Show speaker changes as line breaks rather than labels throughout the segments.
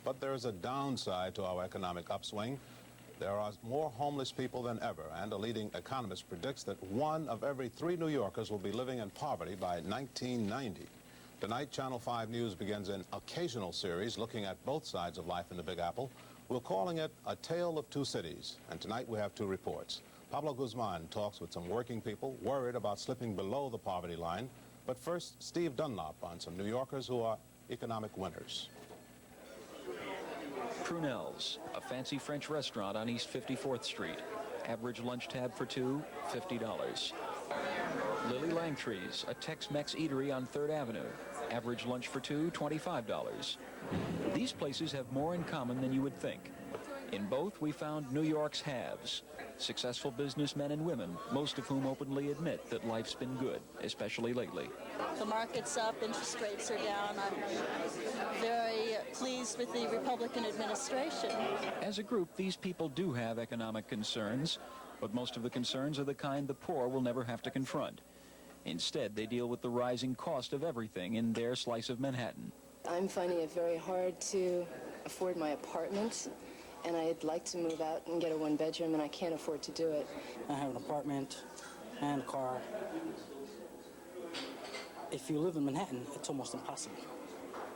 But there's a downside to our economic upswing. There are more homeless people than ever, and a leading economist predicts that 1 of every 3 New Yorkers will be living in poverty by 1990. Tonight, Channel 5 News begins an occasional series looking at both sides of life in the Big Apple. We're calling it A Tale of Two Cities, and tonight we have 2 reports. Pablo Guzman talks with some working people worried about slipping below the poverty line. But first, Steve Dunlop on some New Yorkers who are economic winners.
Prunell's, a fancy French restaurant on East 54th Street. Average lunch tab for 2, $50. Lily Langtree's, a Tex-Mex eatery on 3rd Avenue. Average lunch for 2, $25. These places have more in common than you would think. In both, we found New York's haves, successful businessmen and women, most of whom openly admit that life's been good, especially lately.
The market's up, interest rates are down. I'm very pleased with the Republican administration.
As a group, these people do have economic concerns, but most of the concerns are the kind the poor will never have to confront. Instead, they deal with the rising cost of everything in their slice of Manhattan.
I'm finding it very hard to afford my apartment, and I'd like to move out and get a 1-bedroom, and I can't afford to do it.
I have an apartment and a car. If you live in Manhattan, it's almost impossible.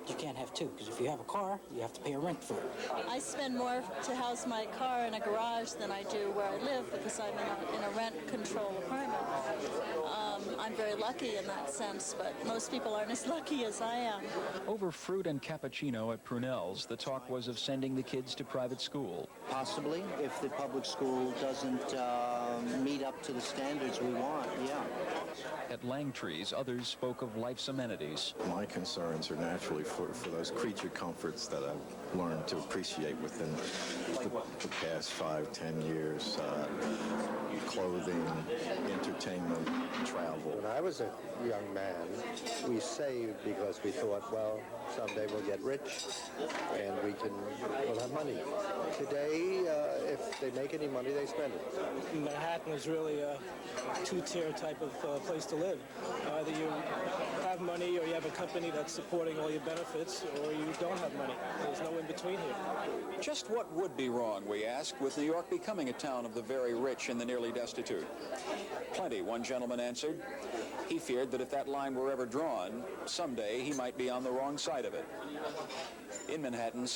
You can't have 2, because if you have a car, you have to pay a rent for it.
I spend more to house my car in a garage than I do where I live because I'm in a rent-control apartment. I'm very lucky in that sense, but most people aren't as lucky as I am.
Over fruit and cappuccino at Prunell's, the talk was of sending the kids to private school.
Possibly, if the public school doesn't meet up to the standards we want, yeah.
At Langtree's, others spoke of life's amenities.
My concerns are naturally for those creature comforts that I've learned to appreciate within the past 5-10 years. Clothing, entertainment, travel.
When I was a young man, we saved because we thought, well, someday we'll get rich and we'll have money. Today, if they make any money, they spend it.
Manhattan is really a 2-tier type of place to live. Either you have money or you have a company that's supporting all your benefits, or you don't have money. There's no in between here.
Just what would be wrong, we ask, with New York becoming a town of the very rich and the nearly destitute? Plenty, one gentleman answered. He feared that if that line were ever drawn, someday he might be on the wrong side of it. In Manhattan,